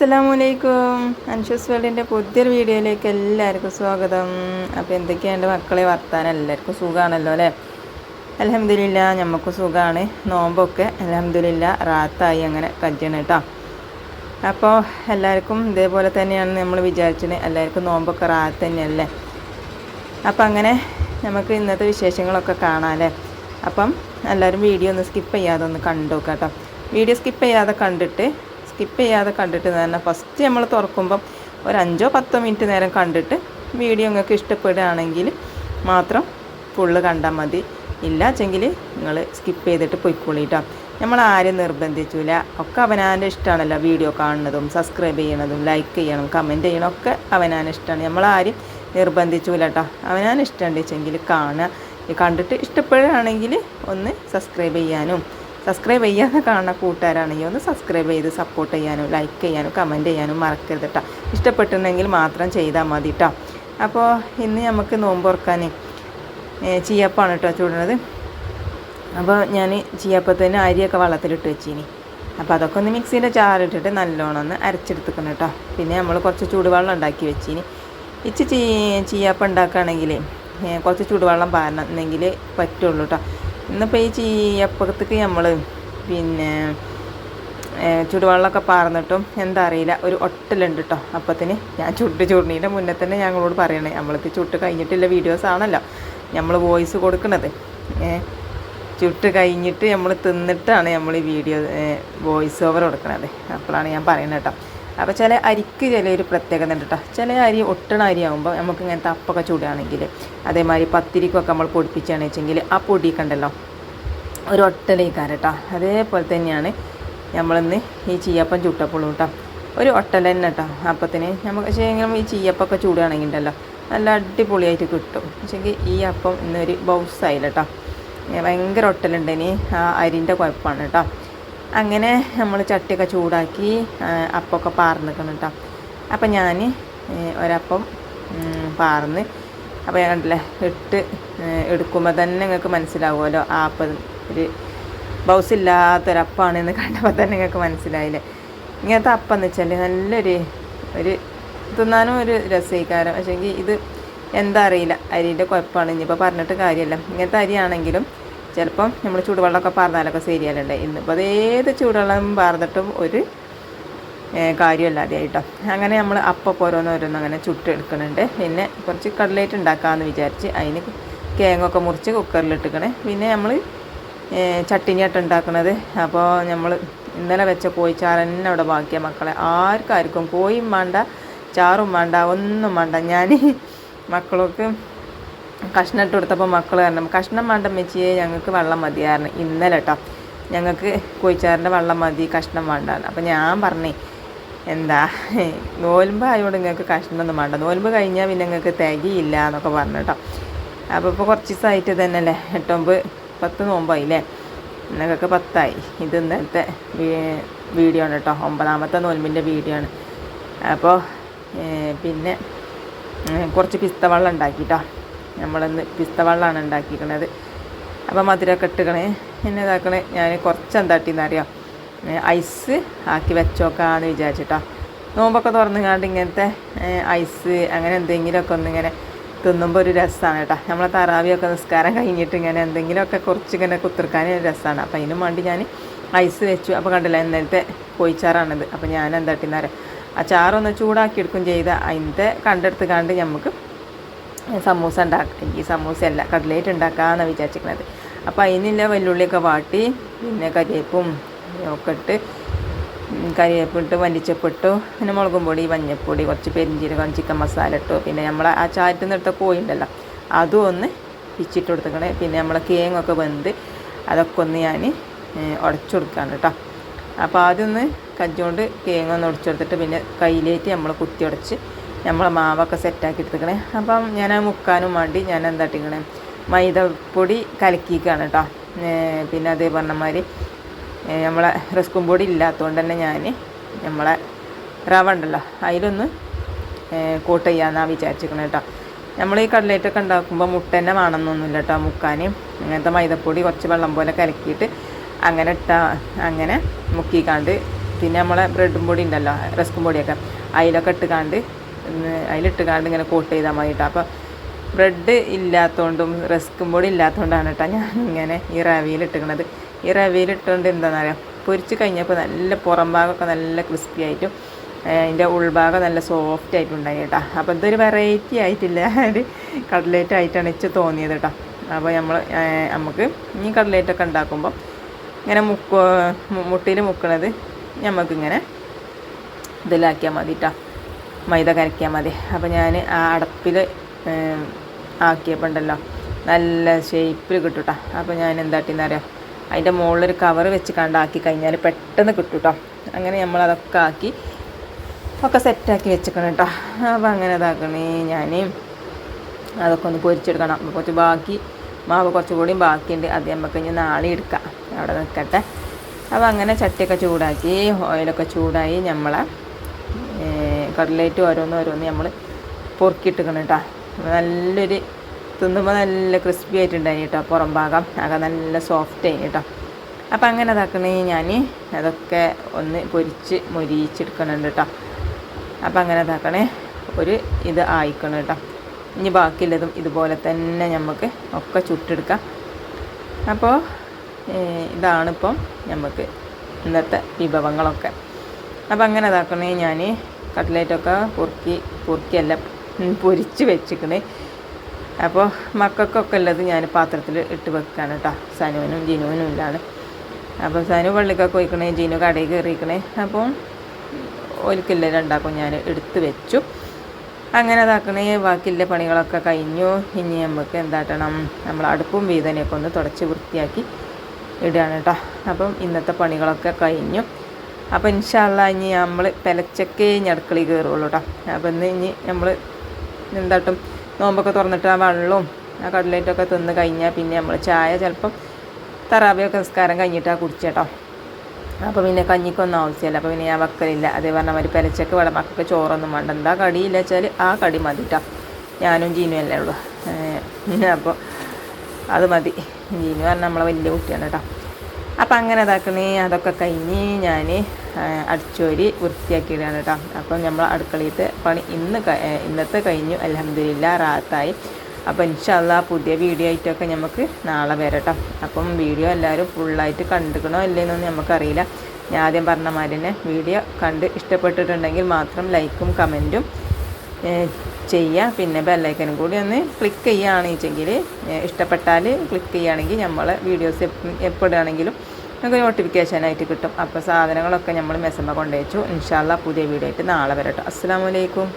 അസ്സലാമലൈക്കും. അൻഷസ് വേൾഡിൻ്റെ പുതിയൊരു വീഡിയോയിലേക്ക് എല്ലാവർക്കും സ്വാഗതം. അപ്പോൾ എന്തൊക്കെയുണ്ട് മക്കളെ വർത്താനം? എല്ലാവർക്കും സുഖമാണല്ലോ അല്ലേ? അൽഹംദുലില്ലാ നമുക്ക് സുഖമാണ്. നോമ്പൊക്കെ അൽഹംദുലില്ലാ റാത്തായി അങ്ങനെ കജ്ജണം കേട്ടോ. അപ്പോൾ എല്ലാവർക്കും ഇതേപോലെ തന്നെയാണ് നമ്മൾ വിചാരിച്ചത്. എല്ലാവർക്കും നോമ്പൊക്കെ റാത്ത് തന്നെയല്ലേ. അപ്പം അങ്ങനെ നമുക്ക് ഇന്നത്തെ വിശേഷങ്ങളൊക്കെ കാണാമല്ലേ. അപ്പം എല്ലാവരും വീഡിയോ ഒന്ന് സ്കിപ്പ് ചെയ്യാതെ ഒന്ന് കണ്ടു നോക്കാം കേട്ടോ. വീഡിയോ സ്കിപ്പ് ചെയ്യാതെ കണ്ടിട്ട് തന്നെ ഫസ്റ്റ് നമ്മൾ തുറക്കുമ്പം ഒരു 5-10 മിനിറ്റ് നേരം കണ്ടിട്ട് വീഡിയോ നിങ്ങൾക്ക് ഇഷ്ടപ്പെടുകയാണെങ്കിൽ മാത്രം ഫുള്ള് കണ്ടാൽ മതി. ഇല്ല വെച്ചെങ്കിൽ നിങ്ങൾ സ്കിപ്പ് ചെയ്തിട്ട് പോയിക്കോളിട്ടോ. നമ്മൾ ആരും നിർബന്ധിച്ചില്ല. ഒക്കെ അവനാൻ്റെ ഇഷ്ടമാണല്ലോ. വീഡിയോ കാണുന്നതും സബ്സ്ക്രൈബ് ചെയ്യണതും ലൈക്ക് ചെയ്യണം കമൻറ്റ് ചെയ്യണം ഒക്കെ അവനാൻ്റെ ഇഷ്ടമാണ്. നമ്മളാരും നിർബന്ധിച്ചില്ല കേട്ടോ. അവനാൻ ഇഷ്ടമുണ്ട് വെച്ചെങ്കിൽ കാണുക. കണ്ടിട്ട് ഇഷ്ടപ്പെടുകയാണെങ്കിൽ ഒന്ന് സബ്സ്ക്രൈബ് ചെയ്യാനും, സബ്സ്ക്രൈബ് ചെയ്യാതെ കാണുന്ന കൂട്ടുകാരാണെങ്കിൽ ഒന്ന് സബ്സ്ക്രൈബ് ചെയ്ത് സപ്പോർട്ട് ചെയ്യാനും ലൈക്ക് ചെയ്യാനും കമൻറ്റ് ചെയ്യാനും മറക്കരുത് കേട്ടോ. ഇഷ്ടപ്പെട്ടിട്ടുണ്ടെങ്കിൽ മാത്രം ചെയ്താൽ മതി കേട്ടോ. അപ്പോൾ ഇന്ന് നമുക്ക് നോമ്പ് തുറക്കാൻ ചീയപ്പമാണ് കേട്ടോ ചൂടുന്നത്. അപ്പോൾ ഞാൻ ചീയപ്പത്തിന് അരിയൊക്കെ വെള്ളത്തിലിട്ട് വെച്ചിനി. അപ്പോൾ അതൊക്കെ ഒന്ന് മിക്സീൻ്റെ ചാറിട്ടിട്ട് നല്ലോണം ഒന്ന് അരച്ചെടുത്തിക്കണം കേട്ടോ. പിന്നെ നമ്മൾ കുറച്ച് ചൂടുവെള്ളം ഉണ്ടാക്കി വെച്ചിനി. ചീയപ്പം ഉണ്ടാക്കുകയാണെങ്കിൽ കുറച്ച് ചൂടുവെള്ളം പാരണമെങ്കിൽ പറ്റുള്ളൂ കേട്ടോ. ഇന്നിപ്പോൾ ഈ ചീയപ്പത്തേക്ക് നമ്മൾ പിന്നെ ചൂടുവെള്ളമൊക്കെ പാർന്നിട്ടും എന്താ അറിയില്ല ഒരു ഒട്ടലുണ്ട് കേട്ടോ. അപ്പത്തിന് ഞാൻ ചുടണീൻ്റെ മുന്നേ തന്നെ ഞങ്ങളോട് പറയണേ, നമ്മൾക്ക് ചുട്ട് കഴിഞ്ഞിട്ടുള്ള വീഡിയോസ് ആണല്ലോ നമ്മൾ വോയിസ് കൊടുക്കുന്നത്. ചുട്ട് കഴിഞ്ഞിട്ട് നമ്മൾ തിന്നിട്ടാണ് നമ്മൾ ഈ വീഡിയോ വോയിസ് ഓവർ കൊടുക്കുന്നത്. അപ്പോഴാണ് ഞാൻ പറയുന്നത് കേട്ടോ. അപ്പോൾ ചില അരിക്ക് ചിലൊരു പ്രത്യേകത ഉണ്ട് കേട്ടോ. ചില അരി ഒട്ടണ അരി ആകുമ്പോൾ നമുക്ക് ഇങ്ങനത്തെ അപ്പൊക്കെ ചൂടുകയാണെങ്കിൽ, അതേമാതിരി പത്തിരിക്കൊക്കെ നമ്മൾ പൊടിപ്പിച്ചാണ് വെച്ചെങ്കിൽ ആ പൊടിയൊക്കെ ഉണ്ടല്ലോ ഒരു ഒട്ടലേക്കാരം കേട്ടോ. അതേപോലെ തന്നെയാണ് നമ്മളിന്ന് ഈ ചീയപ്പം ചുട്ടപ്പോഴും കേട്ടോ ഒരു ഒട്ടൽ തന്നെ കേട്ടോ അപ്പത്തിന്. നമുക്ക് പക്ഷേ എങ്കിലും ഈ ചീയപ്പൊക്കെ ചൂടുകയാണെങ്കിൽ ഉണ്ടല്ലോ നല്ല അടിപൊളിയായിട്ട് കിട്ടും. പക്ഷേങ്കിൽ ഈ അപ്പം ഇന്നൊരു ബൗസായില്ല കേട്ടോ. ഭയങ്കര ഒട്ടലുണ്ടേനി. ആ അരിൻ്റെ കുഴപ്പമാണ് കേട്ടോ. അങ്ങനെ നമ്മൾ ചട്ടിയൊക്കെ ചൂടാക്കി അപ്പമൊക്കെ പാർന്നിക്കണം കേട്ടോ. അപ്പം ഞാൻ ഒരപ്പം പാർന്ന് അപ്പോൾ ഞാൻ കണ്ടില്ലേ എടുക്കുമ്പോൾ തന്നെ നിങ്ങൾക്ക് മനസ്സിലാവുമല്ലോ ആ അപ്പം ഒരു ബൗസില്ലാത്തൊരപ്പമാണെന്ന് കണ്ടപ്പോൾ തന്നെ നിങ്ങൾക്ക് മനസ്സിലായില്ലേ. ഇങ്ങനത്തെ അപ്പം എന്ന് വെച്ചാൽ നല്ലൊരു തിന്നാനും ഒരു രസീകാരം. പക്ഷേങ്കിൽ ഇത് എന്താ അറിയില്ല, അരിൻ്റെ കുഴപ്പമാണ്. ഇനിയിപ്പോൾ പറഞ്ഞിട്ട് കാര്യമല്ല. ഇങ്ങനത്തെ അരിയാണെങ്കിലും ചിലപ്പം നമ്മൾ ചൂടുവെള്ളമൊക്കെ പാർന്നാലൊക്കെ ശരിയല്ലേ. ഇന്നിപ്പോൾ അതേത് ചൂടുവെള്ളം പാർന്നിട്ടും ഒരു കാര്യമല്ലാതെയായിട്ടോ. അങ്ങനെ നമ്മൾ അപ്പം ഓരോന്നോരോന്ന് അങ്ങനെ ചുട്ടെടുക്കുന്നുണ്ട്. പിന്നെ കുറച്ച് കട്ലേറ്റ് ഉണ്ടാക്കാമെന്ന് വിചാരിച്ച് അതിന് കേങ്ങൊക്കെ മുറിച്ച് കുക്കറിലിട്ടിക്കണേ. പിന്നെ നമ്മൾ ചട്ടിനിയായിട്ട് ഉണ്ടാക്കുന്നത്. അപ്പോൾ നമ്മൾ ഇന്നലെ വെച്ച കോഴിച്ചാറ് തന്നെ അവിടെ ബാക്കിയാണ് മക്കളെ. ആർക്കാർക്കും കോഴിയും വേണ്ട ചാറും വേണ്ട ഒന്നും വേണ്ട. ഞാൻ മക്കൾക്ക് കഷ്ണം ഇട്ട് കൊടുത്തപ്പോൾ മക്കൾ കാരണം കഷ്ണം വേണ്ട മെച്ചിയെ ഞങ്ങൾക്ക് വെള്ളം മതിയായിരുന്നു ഇന്നലെ കേട്ടോ. ഞങ്ങൾക്ക് കോഴിച്ചാറിൻ്റെ വെള്ളം മതി, കഷ്ണം വേണ്ടാന്ന്. അപ്പോൾ ഞാൻ പറഞ്ഞേ എന്താ നോൽമ്പ് ആയതുകൊണ്ട് നിങ്ങൾക്ക് കഷ്ണമൊന്നും വേണ്ട, നോൽമ്പ് കഴിഞ്ഞാൽ പിന്നെ നിങ്ങൾക്ക് തികയില്ല എന്നൊക്കെ പറഞ്ഞു കേട്ടോ. അപ്പോൾ ഇപ്പോൾ കുറച്ച് ദിവസമായിട്ട് തന്നെയല്ലേ 8-9-10 നോമ്പായില്ലേ. നിങ്ങൾക്ക് 10ആയി. ഇത് ഇന്നത്തെ വീഡിയോ ആണ് കേട്ടോ. 9ാമത്തെ നോൽമ്പിൻ്റെ വീഡിയോ ആണ്. അപ്പോൾ പിന്നെ കുറച്ച് പിസ്ത വെള്ളം ഉണ്ടാക്കിട്ടോ. നമ്മളിന്ന് പിസ്ത വെള്ളമാണ് ഉണ്ടാക്കിയിരിക്കണത്. അപ്പോൾ മധുരമൊക്കെ ഇട്ടുക്കണേ. പിന്നെ ഇതാക്കണേ ഞാൻ കുറച്ച് എന്താട്ടിന്നറിയാം ഐസ് ആക്കി വെച്ചോക്കാന്ന് വിചാരിച്ചിട്ടോ. നോമ്പൊക്കെ തുറന്നുകാണ്ട് ഇങ്ങനത്തെ ഐസ് അങ്ങനെ എന്തെങ്കിലുമൊക്കെ ഒന്നിങ്ങനെ തിന്നുമ്പോൾ ഒരു രസമാണ് കേട്ടോ. നമ്മളെ തറാവിയൊക്കെ നിസ്കാരം കഴിഞ്ഞിട്ട് ഇങ്ങനെ എന്തെങ്കിലുമൊക്കെ കുറച്ച് ഇങ്ങനെ കുത്തിർക്കാൻ രസമാണ്. അപ്പോൾ അതിനും വേണ്ടി ഞാൻ ഐസ് വെച്ചു. അപ്പോൾ കണ്ടില്ല ഇന്നലത്തെ കോഴിച്ചാറാണിത്. അപ്പോൾ ഞാൻ എന്താട്ടിന്നറിയാം ആ ചാറൊന്ന് ചൂടാക്കി എടുക്കും ചെയ്ത അതിൻ്റെ കണ്ടെടുത്ത് കണ്ട് നമുക്ക് സമൂസ ഉണ്ടാക്കാം. ഈ സമൂസയല്ല കട്ലേറ്റ് ഉണ്ടാക്കാമെന്നാണ് വിചാരിച്ചിരിക്കുന്നത്. അപ്പോൾ അതിനുള്ള വെല്ലുള്ളിയൊക്കെ വാട്ടി പിന്നെ കരിവേപ്പും ഒക്കെ ഇട്ട് കരിവേപ്പിട്ട് മല്ലിച്ചപ്പിട്ടു. പിന്നെ മുളകും പൊടി മഞ്ഞൾപ്പൊടി കുറച്ച് പെരിഞ്ചീരകം ചിക്കൻ മസാല ഇട്ടു. പിന്നെ നമ്മൾ ആ ചാറ്റിൽ നിന്ന് എടുത്ത കോഴി ഉണ്ടല്ലോ അതും ഒന്ന് പിച്ചിട്ട് കൊടുത്തേക്കണേ. പിന്നെ നമ്മളെ കേങ്ങൊക്കെ വെന്ത് അതൊക്കെ ഒന്ന് ഞാൻ ഉടച്ചു കൊടുക്കുകയാണ് കേട്ടോ. അപ്പോൾ ആദ്യം ഒന്ന് കജ്ജുകൊണ്ട് കേങ്ങൊന്ന് ഉടച്ചെടുത്തിട്ട് പിന്നെ കയ്യിലേറ്റ് നമ്മൾ കുത്തി ഉടച്ച് നമ്മളെ മാവൊക്കെ സെറ്റാക്കി എടുത്തേക്കണേ. അപ്പം ഞാൻ മുക്കാനും വേണ്ടി ഞാൻ എന്താട്ടിക്കണേ മൈദപ്പൊടി കലക്കിക്കാണ് കേട്ടോ. പിന്നെ അതേ പറഞ്ഞമാതിരി നമ്മളെ റസ്കും പൊടി ഇല്ലാത്തതുകൊണ്ട് തന്നെ ഞാൻ നമ്മളെ റവ ഉണ്ടല്ലോ അതിലൊന്ന് കോട്ട് ചെയ്യാമെന്നാണ് വിചാരിച്ചിരിക്കണേ കേട്ടോ. നമ്മൾ ഈ കട്ലേറ്റൊക്കെ ഉണ്ടാക്കുമ്പോൾ മുട്ട തന്നെ വേണമെന്നൊന്നുമില്ല കേട്ടോ. മുക്കാൻ അങ്ങനത്തെ മൈദപ്പൊടി കുറച്ച് വെള്ളം പോലെ കലക്കിയിട്ട് അങ്ങനെ മുക്കിക്കാണ്ട് പിന്നെ നമ്മളെ ബ്രെഡും പൊടി ഉണ്ടല്ലോ, റസ്കും പൊടിയൊക്കെ അതിലൊക്കെ അതിലിട്ട് ഇങ്ങനെ കോട്ട് ചെയ്താൽ മതി കേട്ടോ. അപ്പോൾ ബ്രെഡ് ഇല്ലാത്തതുകൊണ്ടും റസ്കും പൊടി ഇല്ലാത്തതുകൊണ്ടാണ് കേട്ടോ ഞാൻ ഇങ്ങനെ ഈ റവയിലിട്ടിക്കണത്. ഈ റവയിലിട്ടുകൊണ്ട് എന്താണെന്ന് അറിയാം, പൊരിച്ച് കഴിഞ്ഞപ്പോൾ നല്ല പുറം ഭാഗമൊക്കെ നല്ല ക്രിസ്പി ആയിട്ടും അതിൻ്റെ ഉൾഭാഗം നല്ല സോഫ്റ്റ് ആയിട്ടുണ്ടായി കേട്ടോ. അപ്പോൾ ഇതൊരു വെറൈറ്റി ആയിട്ടില്ല, ഒരു കട്ട്ലേറ്റ് ആയിട്ടാണ് എനിക്ക് തോന്നിയത് കേട്ടോ. അപ്പോൾ നമുക്ക് ഈ കട്ട്ലേറ്റൊക്കെ ഉണ്ടാക്കുമ്പോൾ ഇങ്ങനെ മുട്ടിയിൽ മുക്കണത് നമുക്കിങ്ങനെ ഇതിലാക്കിയാൽ മതി കേട്ടോ, മൈദ കരക്കിയാൽ മതി. അപ്പോൾ ഞാൻ ആ അടപ്പിൽ ആക്കിയപ്പോൾ ഉണ്ടല്ലോ നല്ല ഷേപ്പിൽ കിട്ടും കേട്ടോ. അപ്പോൾ ഞാൻ എന്താട്ടിന്ന് അറിയാം, അതിൻ്റെ മുകളിലൊരു കവർ വെച്ച് കണ്ടാക്കി കഴിഞ്ഞാൽ പെട്ടെന്ന് കിട്ടും കേട്ടോ. അങ്ങനെ നമ്മളതൊക്കെ ആക്കി ഒക്കെ സെറ്റാക്കി വെച്ചിക്കണം കേട്ടോ. അപ്പോൾ അങ്ങനെ ഇതാക്കണേ, ഞാൻ അതൊക്കെ ഒന്ന് പൊരിച്ചെടുക്കണം. അപ്പോൾ കുറച്ച് മാവ് കുറച്ചുകൂടി ബാക്കിയുണ്ട്, അത് നമുക്ക് ഇനി നാളെ എടുക്കാം, അവിടെ നിൽക്കട്ടെ. അപ്പോൾ അങ്ങനെ ചട്ടിയൊക്കെ ചൂടാക്കി, ഓയിലൊക്കെ ചൂടായി, നമ്മളെ കട്ട്ലേറ്റ് ഓരോന്ന് നമ്മൾ പൊറുക്കിയിട്ടിക്കണം കേട്ടോ. നല്ലൊരു തിന്നുമ്പോൾ നല്ല ക്രിസ്പി ആയിട്ടുണ്ടായി കേട്ടോ, പുറം ഭാഗം ആകെ നല്ല സോഫ്റ്റ് ആയി കേട്ടോ. അപ്പം അങ്ങനെ ഇതാക്കണേ, ഞാൻ അതൊക്കെ ഒന്ന് മൊരിച്ചെടുക്കണുണ്ട് കേട്ടോ. അപ്പം അങ്ങനെ ഇതാക്കണേ, ഒരു ഇത് ആയിക്കണം കേട്ടോ. ഇനി ബാക്കിയുള്ളതും ഇതുപോലെ തന്നെ നമുക്ക് ഒക്കെ ചുട്ടെടുക്കാം. അപ്പോൾ ഇതാണിപ്പം നമുക്ക് ഇന്നത്തെ വിഭവങ്ങളൊക്കെ. അപ്പം അങ്ങനെ ഇതാക്കണേ, ഞാൻ കട്ട്ലേറ്റൊക്കെ പൊറുക്കിയല്ല പൊരിച്ച് വെച്ചിക്കണേ. അപ്പോൾ മക്കൾക്കൊക്കെ ഉള്ളത് ഞാൻ പാത്രത്തിൽ ഇട്ട് വെക്കുകയാണ് കേട്ടോ, സനുവിനും ജിനുവിനും ഇല്ലാണ്. അപ്പോൾ സനു പള്ളിക്കൊക്കെ പോയിക്കണേ, ജിനു കടയിൽ കയറിയിക്കണേ. അപ്പോൾ ഒരിക്കലും രണ്ടാക്കും ഞാൻ എടുത്ത് വെച്ചു. അങ്ങനെ ഇതാക്കണേ, ബാക്കിയുള്ള പണികളൊക്കെ കഴിഞ്ഞു. ഇനി നമുക്ക് എന്താട്ടണം, നമ്മൾ അടുപ്പും വീതനയൊക്കെ ഒന്ന് തുടച്ച് വൃത്തിയാക്കി ഇടുകയാണ് കേട്ടോ. അപ്പം ഇന്നത്തെ പണികളൊക്കെ കഴിഞ്ഞു. അപ്പോൾ ഇൻഷാ അല്ലാ ഇനി നമ്മൾ പെലച്ചക്കേ അടുക്കളയിൽ കയറുള്ളൂ കേട്ടോ. അപ്പോൾ ഇനി നമ്മൾ എന്താട്ടും, നോമ്പൊക്കെ തുറന്നിട്ട് ആ വെള്ളവും ആ കട്ട്ലേറ്റൊക്കെ തിന്ന് കഴിഞ്ഞാൽ പിന്നെ നമ്മൾ ചായ ചിലപ്പം തറാവിയൊക്കെ നിസ്കാരം കഴിഞ്ഞിട്ടാണ് കുടിച്ചേട്ടോ. അപ്പോൾ പിന്നെ കഞ്ഞിക്കൊന്നും ആവശ്യമില്ല, അപ്പോൾ പിന്നെ ഞാൻ വെക്കലില്ല. അതേ പറഞ്ഞ മാതിരി പെലച്ചക്ക് വേണം, മക്കൾക്ക് ചോറൊന്നും വേണ്ട. എന്താ കടിയില്ല വെച്ചാൽ ആ കടി മതി കേട്ടോ. ഞാനും ജീനും അല്ലേ ഉള്ളൂ, അപ്പോൾ അത് മതി. ജീനു പറഞ്ഞാൽ നമ്മളെ വലിയ കുട്ടിയാണ് കേട്ടോ. അപ്പം അങ്ങനെ ഇതാക്കണേ, അതൊക്കെ കഴിഞ്ഞ് ഞാൻ അടിച്ചോരി വൃത്തിയാക്കിയിടാണ് കേട്ടോ. അപ്പം നമ്മൾ അടുക്കളയിലത്തെ പണി ഇന്നത്തെ കഴിഞ്ഞു, അൽഹംദുലില്ലാ റാഹത്തായി. അപ്പോൾ ഇൻഷാ അല്ലാ പുതിയ വീഡിയോ ആയിട്ടൊക്കെ നമുക്ക് നാളെ വരട്ടോ. അപ്പം വീഡിയോ എല്ലാവരും ഫുള്ളായിട്ട് കണ്ടുക്കണോ ഇല്ലെന്നൊന്നും നമുക്കറിയില്ല. ഞാൻ ആദ്യം പറഞ്ഞ മാതിരി തന്നെ വീഡിയോ കണ്ട് ഇഷ്ടപ്പെട്ടിട്ടുണ്ടെങ്കിൽ മാത്രം ലൈക്കും കമൻറ്റും ചെയ്യുക. പിന്നെ ബെല്ലൈക്കനും കൂടി ഒന്ന് ക്ലിക്ക് ചെയ്യുകയാണെന്നുവെച്ചെങ്കിൽ, ഇഷ്ടപ്പെട്ടാൽ ക്ലിക്ക് ചെയ്യുകയാണെങ്കിൽ നമ്മൾ വീഡിയോസ് എപ്പോഴാണെങ്കിലും നമുക്ക് നോട്ടിഫിക്കേഷനായിട്ട് കിട്ടും. അപ്പോൾ സാധനങ്ങളൊക്കെ നമ്മൾ മെസ്സമ്മ കൊണ്ടുവച്ചു. ഇൻഷാ അല്ലാ പുതിയ വീഡിയോ ആയിട്ട് നാളെ വരട്ടോ. അസ്സലാമു അലൈക്കും.